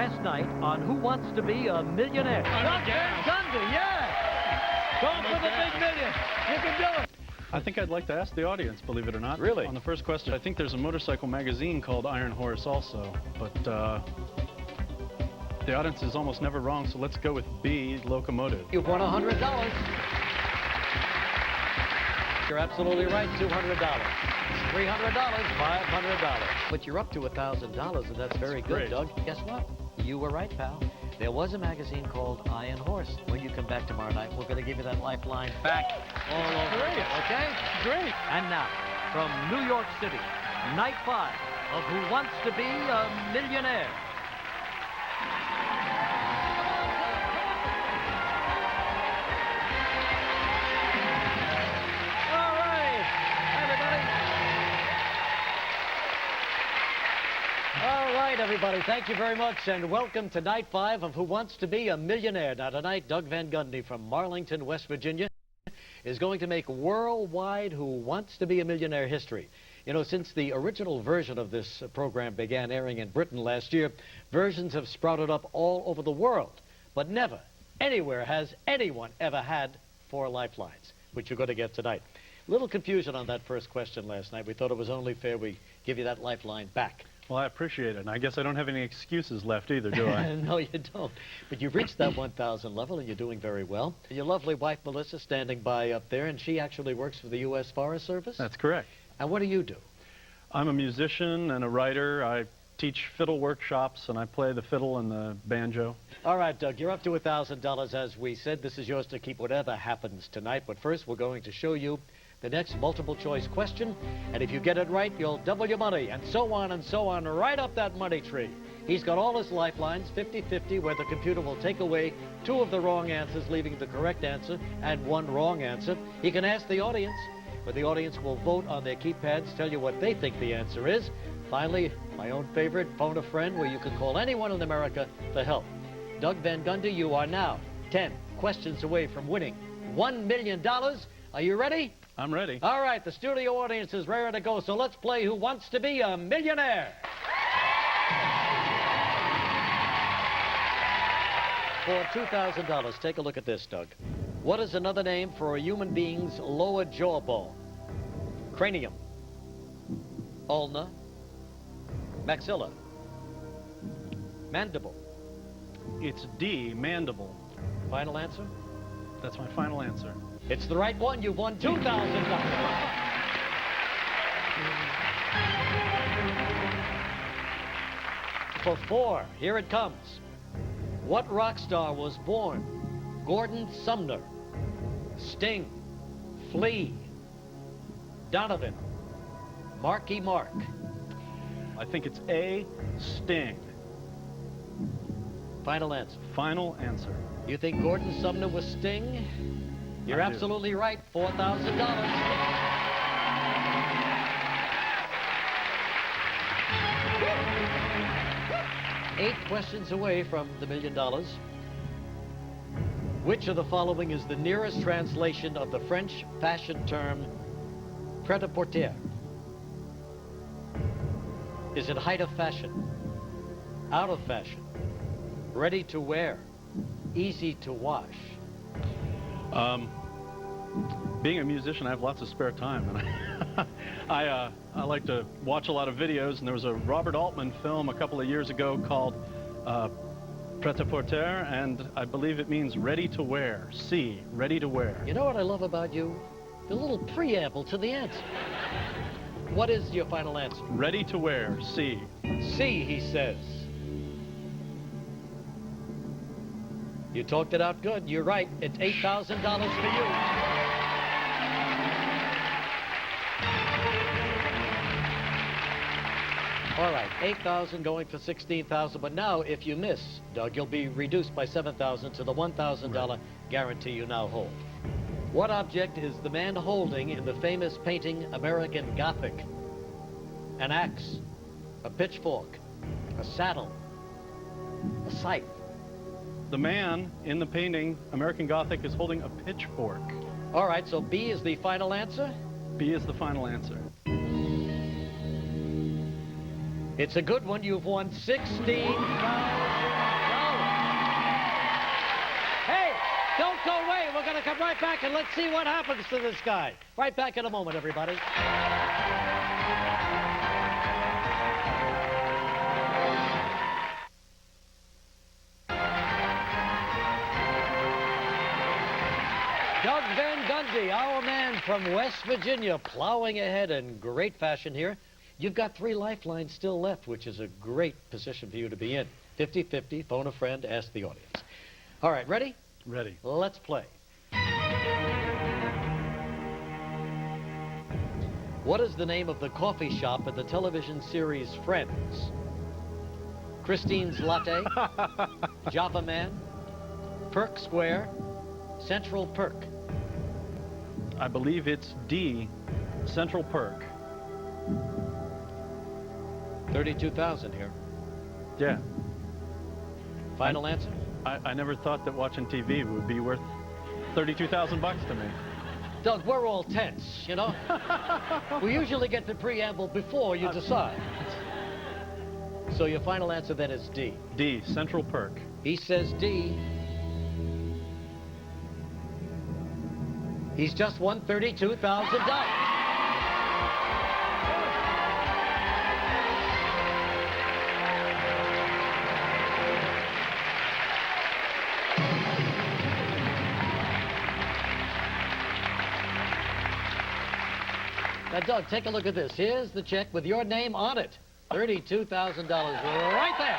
last night on Who Wants to Be a Millionaire? Doug Van Gundy, yeah! Going for the big million. You can do it. I think I'd like to ask the audience, believe it or not. Really? On the first question, I think there's a motorcycle magazine called Iron Horse also, but the audience is almost never wrong, so let's go with B, locomotive. You've won $100. You're absolutely right, $200. $300, $500. But you're up to $1,000, and that's very good, great. Doug. Guess what? You were right, pal. There was a magazine called Iron Horse. When you come back tomorrow night, we're going to give you that lifeline back all over again, okay? Great. And now, from New York City, night 5 of Who Wants to Be a Millionaire? All right, everybody. All right, everybody, thank you very much, and welcome to night 5 of Who Wants to Be a Millionaire. Now, tonight, Doug Van Gundy from Marlington, West Virginia, is going to make worldwide Who Wants to Be a Millionaire history. You know, since the original version of this program began airing in Britain last year, versions have sprouted up all over the world. But never, anywhere has anyone ever had 4 lifelines, which you're going to get tonight. Little confusion on that first question last night. We thought it was only fair we give you that lifeline back. Well, I appreciate it, and I guess I don't have any excuses left either, do I? No, you don't. But you've reached that 1,000 level, and you're doing very well. Your lovely wife, Melissa, standing by up there, and she actually works for the U.S. Forest Service? That's correct. And what do you do? I'm a musician and a writer. I teach fiddle workshops, and I play the fiddle and the banjo. All right, Doug, you're up to $1,000, as we said. This is yours to keep whatever happens tonight. But first, we're going to show you the next multiple-choice question. And if you get it right, you'll double your money, and so on, right up that money tree. He's got all his lifelines, 50-50, where the computer will take away 2 of the wrong answers, leaving the correct answer and 1 wrong answer. He can ask the audience, but the audience will vote on their keypads, tell you what they think the answer is. Finally, my own favorite, Phone a Friend, where you can call anyone in America for help. Doug Van Gundy, you are now 10 questions away from winning $1 million. Are you ready? I'm ready. All right, the studio audience is ready to go, so let's play Who Wants to Be a Millionaire? For $2,000, take a look at this, Doug. What is another name for a human being's lower jawbone? Cranium, ulna, maxilla, mandible. It's D, mandible. Final answer? That's my final answer. It's the right one. You've won $2,000. For 4, here it comes. What rock star was born? Gordon Sumner, Sting, Flea, Donovan, Marky Mark. I think it's A, Sting. Final answer. Final answer. You think Gordon Sumner was Sting? You're absolutely right. $4,000. Eight questions away from the $1 million. Which of the following is the nearest translation of the French fashion term pret-à-porter? Is it height of fashion, out of fashion, ready to wear, easy to wash? Being a musician, I have lots of spare time, and I like to watch a lot of videos, and there was a Robert Altman film a couple of years ago called Pret-à-porter, and I believe it means ready to wear. C, ready to wear. You know what I love about you? The little preamble to the answer. What is your final answer? Ready to wear, C. C, he says. You talked it out good. You're right. It's $8,000 for you. All right, $8,000 going for $16,000. But now, if you miss, Doug, you'll be reduced by $7,000 to the $1,000 guarantee you now hold. What object is the man holding in the famous painting American Gothic? An axe, a pitchfork, a saddle, a scythe. The man in the painting American Gothic is holding a pitchfork. All right, so B is the final answer? B is the final answer. It's a good one. You've won $16,000. come right back and let's see what happens to this guy. Right back in a moment, everybody. Doug Van Gundy, our man from West Virginia, plowing ahead in great fashion here. You've got 3 lifelines still left, which is a great position for you to be in. 50-50, phone a friend, ask the audience. All right, ready? Ready. Let's play. What is the name of the coffee shop in the television series Friends? Christine's Latte, Java Man, Perk Square, Central Perk. I believe it's D, Central Perk. 32,000 here. Yeah. Final answer? I never thought that watching TV would be worth 32,000 bucks to me. Doug, we're all tense, you know? We usually get the preamble before you decide. So your final answer then is D. D, Central Perk. He says D. He's just won $32,000. Now, Doug, take a look at this. Here's the check with your name on it. $32,000 right there.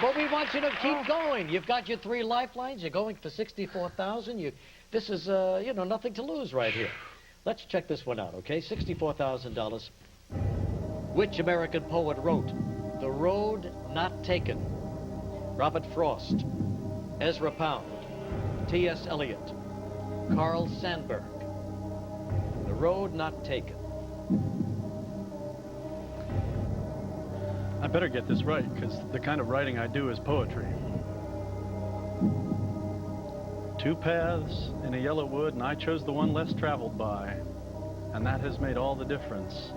But we want you to keep going. You've got your 3 lifelines. You're going for $64,000. This is, you know, nothing to lose right here. Let's check this one out, okay? $64,000. Which American poet wrote The Road Not Taken? Robert Frost, Ezra Pound, T.S. Eliot, Carl Sandburg. The Road Not Taken. I better get this right, because the kind of writing I do is poetry. 2 paths in a yellow wood, and I chose the one less traveled by. And that has made all the difference.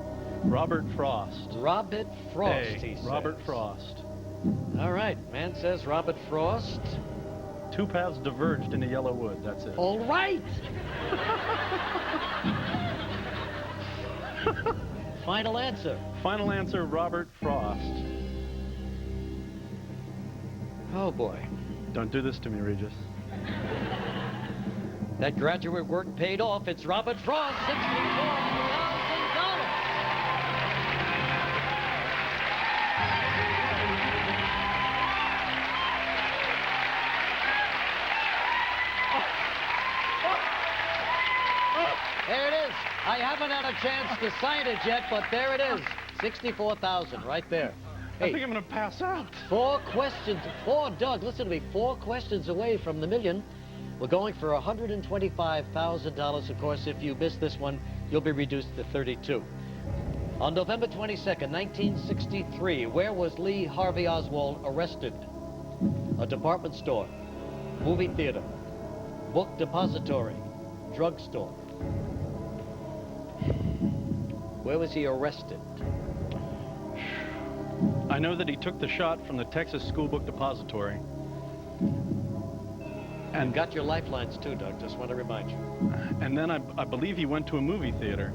Robert Frost. Robert Frost, Hey, he says. Robert Frost. All right, man says Robert Frost. 2 paths diverged in a yellow wood, that's it. All right. Final answer. Final answer, Robert Frost. Oh, boy. Don't do this to me, Regis. That graduate work paid off. It's Robert Frost, $64,000. There it is. I haven't had a chance to sign it yet, but there it is. 64,000 right there. I think I'm going to pass out. 4 questions. 4, Doug, listen to me. 4 questions away from the million. We're going for $125,000. Of course, if you miss this one, you'll be reduced to 32. On November 22nd, 1963, where was Lee Harvey Oswald arrested? A department store, movie theater, book depository, drugstore. Where was he arrested? I know that he took the shot from the Texas School Book Depository. And got your lifelines too, Doug, just want to remind you. And then I believe he went to a movie theater.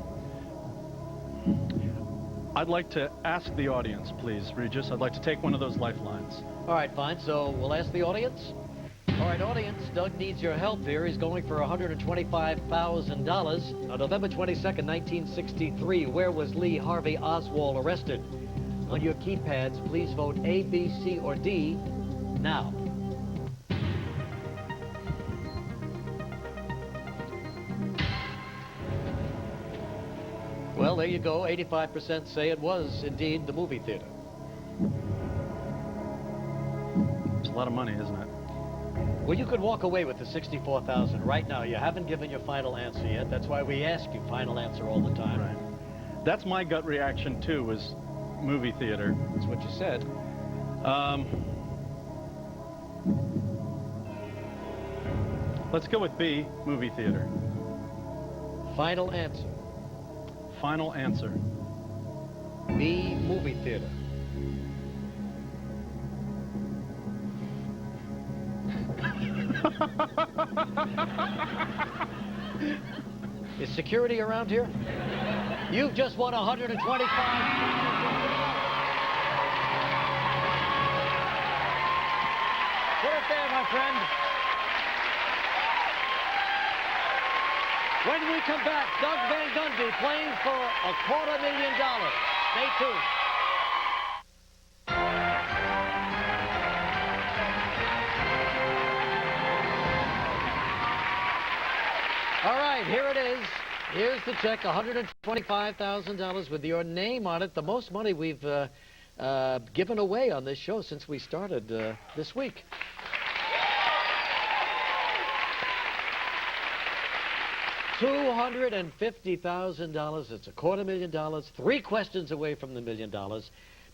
I'd like to ask the audience, please, Regis. I'd like to take one of those lifelines. All right, fine. So we'll ask the audience. All right, audience, Doug needs your help here. He's going for $125,000. On November 22nd, 1963, where was Lee Harvey Oswald arrested? On your keypads, please vote A, B, C, or D now. Well, there you go. 85% say it was indeed the movie theater. It's a lot of money, isn't it? Well, you could walk away with the $64,000 right now. You haven't given your final answer yet. That's why we ask you final answer all the time. Right. That's my gut reaction, too, was movie theater. That's what you said. Let's go with B, movie theater. Final answer. Final answer. B, movie theater. Is security around here? You've just won 125. Put it there, my friend. When we come back, Doug Van Gundy playing for $250,000. Stay tuned. All right, here it is. Here's the check, $125,000 with your name on it. The most money we've given away on this show since we started this week. $250,000. It's $250,000. 3 questions away from the $1 million.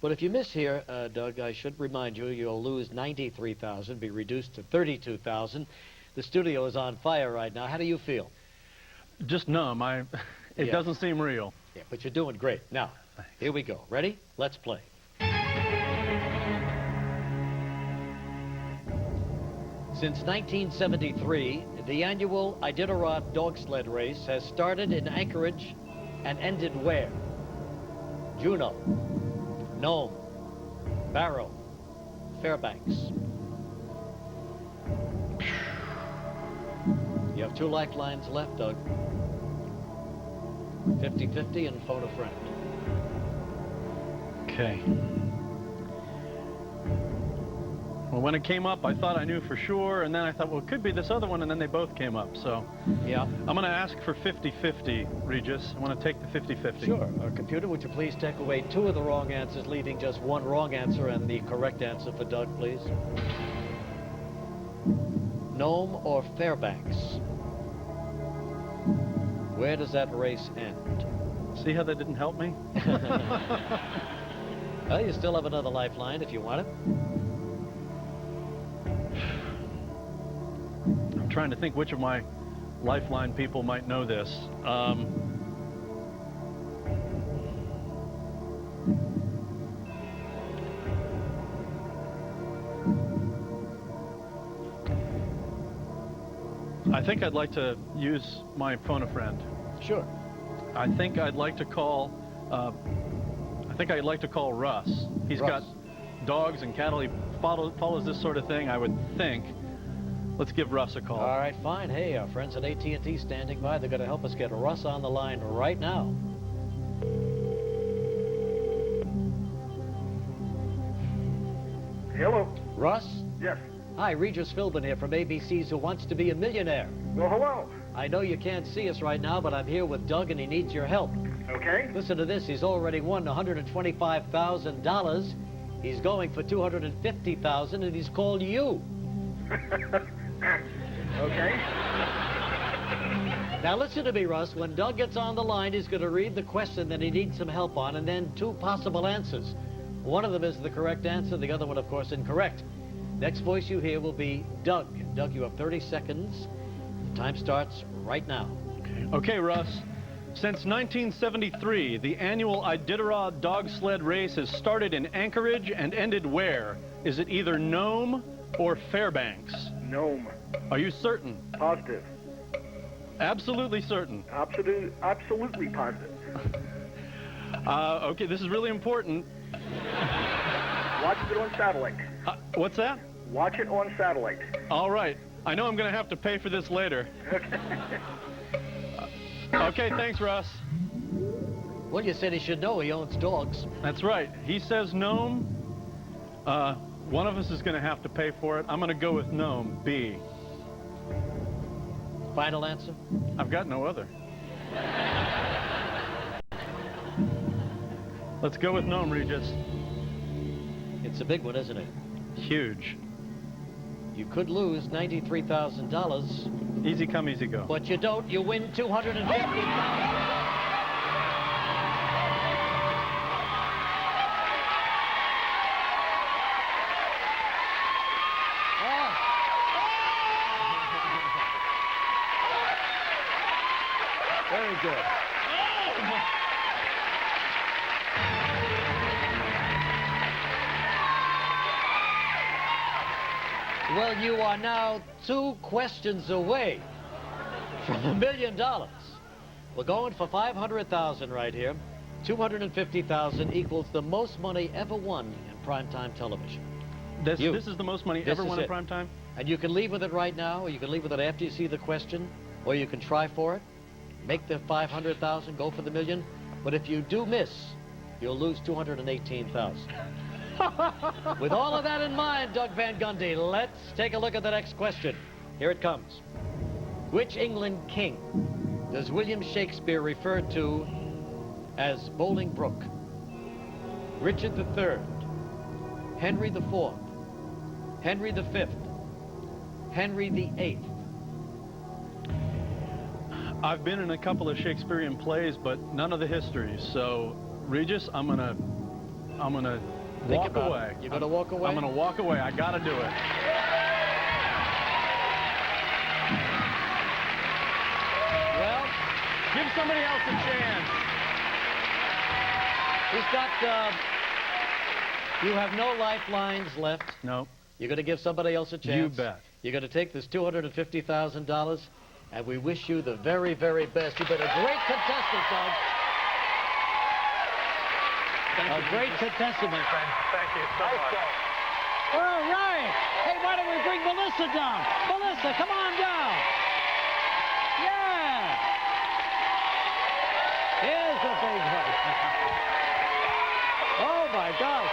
But if you miss here, Doug, I should remind you, you'll lose $93,000, be reduced to $32,000. The studio is on fire right now. How do you feel? Just numb. It doesn't seem real. Yeah, but you're doing great. Now, here we go. Ready? Let's play. Since 1973, the annual Iditarod dog sled race has started in Anchorage and ended where? Juneau, Nome, Barrow, Fairbanks. You have 2 lifelines left, Doug. 50-50 and phone a friend. Okay. Well, when it came up, I thought I knew for sure, and then I thought, well, it could be this other one, and then they both came up, so. Yeah. I'm going to ask for 50-50, Regis. I want to take the 50-50. Sure. Computer, would you please take away 2 of the wrong answers, leaving just 1 wrong answer and the correct answer for Doug, please? Nome or Fairbanks? Where does that race end? See how that didn't help me? Well, you still have another lifeline if you want it. I'm trying to think which of my lifeline people might know this. I think I'd like to use my phone a friend. Sure. I think I'd like to call Russ. He's got dogs and cattle. He follows this sort of thing, I would think. Let's give Russ a call. All right, fine. Hey, our friends at AT&T standing by. They're going to help us get Russ on the line right now. Hello. Russ? Yes. Hi, Regis Philbin here from ABC's Who Wants to Be a Millionaire. Well, hello. I know you can't see us right now, but I'm here with Doug, and he needs your help. Okay. Listen to this. He's already won $125,000. He's going for $250,000, and he's called you. Okay. Now listen to me, Russ. When Doug gets on the line, he's going to read the question that he needs some help on, and then 2 possible answers. One of them is the correct answer, the other one, of course, incorrect. Next voice you hear will be Doug. Doug, you have 30 seconds. The time starts right now. Okay, Russ. Since 1973, the annual Iditarod dog sled race has started in Anchorage and ended where? Is it either Nome or Fairbanks? Nome. Are you certain? Positive. Absolutely certain. Absolutely positive. Okay, this is really important. Watch it on satellite. What's that? Watch it on satellite. All right. I know I'm going to have to pay for this later. Okay, thanks, Russ. Well, you said he should know he owns dogs. That's right. He says Nome. One of us is going to have to pay for it. I'm going to go with Nome, B. Final answer? I've got no other. Let's go with Nome, Regis. It's a big one, isn't it? Huge. You could lose $93,000. Easy come, easy go. But you don't. You win $250,000. Very good. Well, you are now 2 questions away from $1 million. We're going for $500,000 right here. $250,000 equals the most money ever won in primetime television. This is the most money ever won in prime time? And you can leave with it right now, or you can leave with it after you see the question, or you can try for it, make the $500,000, go for the $1 million. But if you do miss, you'll lose $218,000. With all of that in mind, Doug Van Gundy, let's take a look at the next question. Here it comes. Which England king does William Shakespeare refer to as Bolingbroke? Richard III, Henry IV, Henry V, Henry VIII. I've been in a couple of Shakespearean plays, but none of the histories. So, Regis, I'm gonna walk away. You're gonna walk away? I'm gonna walk away. I gotta do it. Well, give somebody else a chance. He's got, you have no lifelines left. No. You're going to give somebody else a chance. You bet. You're going to take this $250,000, and we wish you the very, very best. You've been a great contestant, Doug. A great contestant, my friend. Thank you so much. All right. Hey, why don't we bring Melissa down? Melissa, come on down. Yeah. Here's the big one. Oh, my gosh.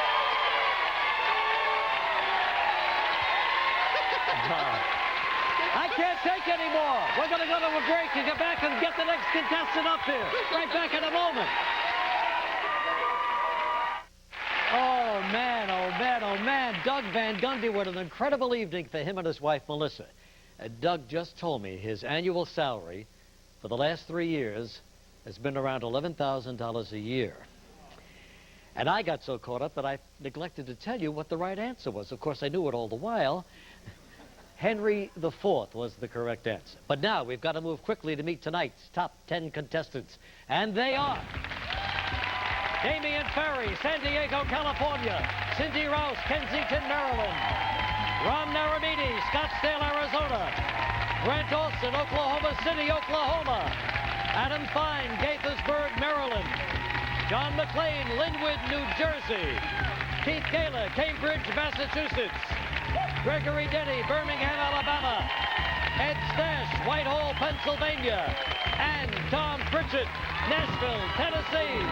I can't take any more. We're going to go to a break and get back and get the next contestant up here. Right back in a moment. Oh, man, oh, man, oh, man. Doug Van Gundy, what an incredible evening for him and his wife, Melissa. Doug just told me his annual salary for the last 3 years has been around $11,000 a year. And I got so caught up that I neglected to tell you what the right answer was. Of course, I knew it all the while. Henry IV was the correct answer. But now we've got to move quickly to meet tonight's top 10 contestants. And they are Damian Ferry, San Diego, California. Cindy Rouse, Kensington, Maryland. Ron Naramidi, Scottsdale, Arizona. Brent Olson, Oklahoma City, Oklahoma. Adam Fine, Gaithersburg, Maryland. John McClain, Linwood, New Jersey. Keith Gala, Cambridge, Massachusetts. Gregory Denny, Birmingham, Alabama. Ed Stash, Whitehall, Pennsylvania. And Tom Pritchett, Nashville, Tennessee.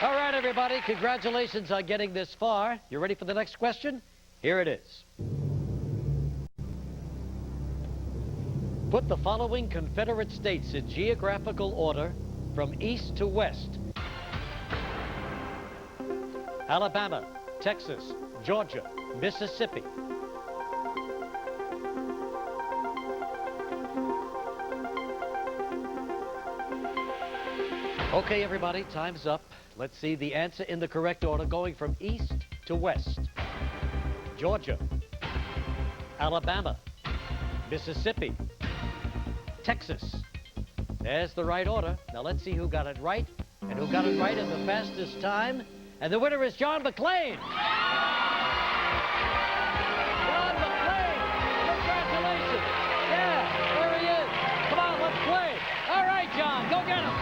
All right, everybody, congratulations on getting this far. You ready for the next question? Here it is. Put the following Confederate states in geographical order from east to west. Alabama, Texas, Georgia, Mississippi. Okay, everybody, time's up. Let's see the answer in the correct order, going from east to west. Georgia, Alabama, Mississippi, Texas. There's the right order. Now let's see who got it right and who got it right in the fastest time. And the winner is John McClain. John McClain, congratulations. Yeah, there he is. Come on, let's play. All right, John, go get him.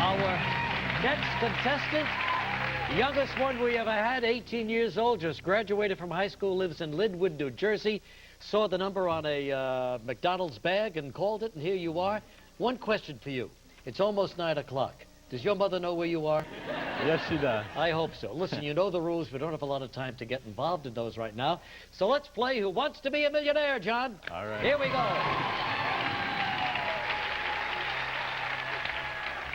Our next contestant, the youngest one we ever had, 18 years old, just graduated from high school, lives in Linwood, New Jersey. Saw the number on a McDonald's bag and called it, and here you are. One question for you. It's almost 9 o'clock. Does your mother know where you are? Yes, she does. I hope so. Listen, you know the rules. We don't have a lot of time to get involved in those right now. So let's play Who Wants to Be a Millionaire, John. All right. Here we go.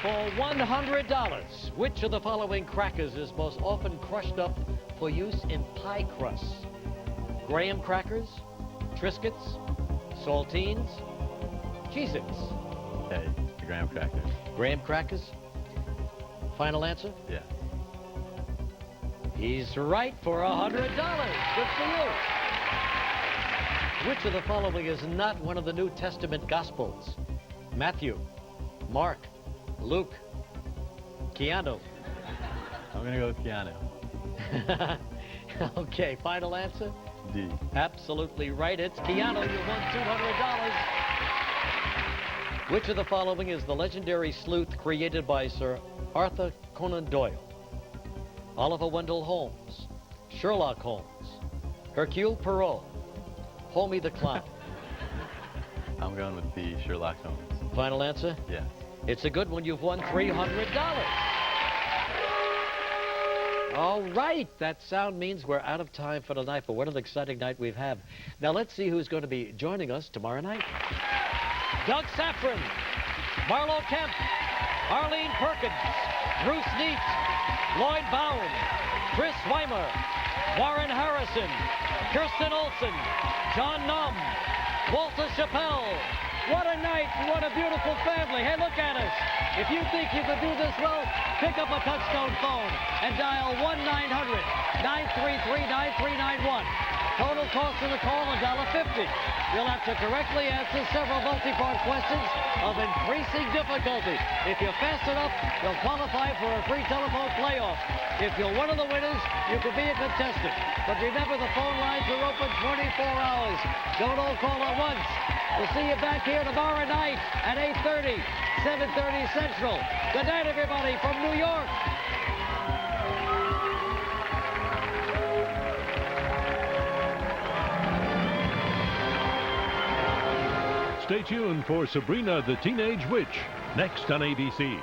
For $100, which of the following crackers is most often crushed up for use in pie crusts? Graham crackers, Triscuits, Saltines, Cheez-Its. Okay, the graham crackers. Graham crackers? Final answer? Yeah. He's right for $100. Good for you. Which of the following is not one of the New Testament Gospels? Matthew, Mark, Luke, Keanu. I'm going to go with Keanu. Okay, final answer? D. Absolutely right. It's Keanu. You won $200. Which of the following is the legendary sleuth created by Sir Arthur Conan Doyle? Oliver Wendell Holmes, Sherlock Holmes, Hercule Poirot, Homie the Clown. I'm going with the Sherlock Holmes. Final answer? Yeah. It's a good one. You've won $300. All right. That sound means we're out of time for tonight, but what an exciting night we've had. Now let's see who's going to be joining us tomorrow night. Doug Safran, Marlo Kemp, Arlene Perkins, Bruce Neat, Lloyd Bowen, Chris Weimer, Warren Harrison, Kirsten Olsen, John Numb, Walter Chappelle. What a night and what a beautiful family. Hey, look at us. If you think you can do this well, pick up a Touchstone phone and dial 1-900-933-9391. Total cost of the call, $1.50. You'll have to correctly answer several multi-part questions of increasing difficulty. If you're fast enough, you'll qualify for a free telephone playoff. If you're one of the winners, you could be a contestant. But remember, the phone lines are open 24 hours. Don't all call at once. We'll see you back here tomorrow night at 8:30, 7:30 Central. Good night, everybody, from New York. Stay tuned for Sabrina the Teenage Witch, next on ABC.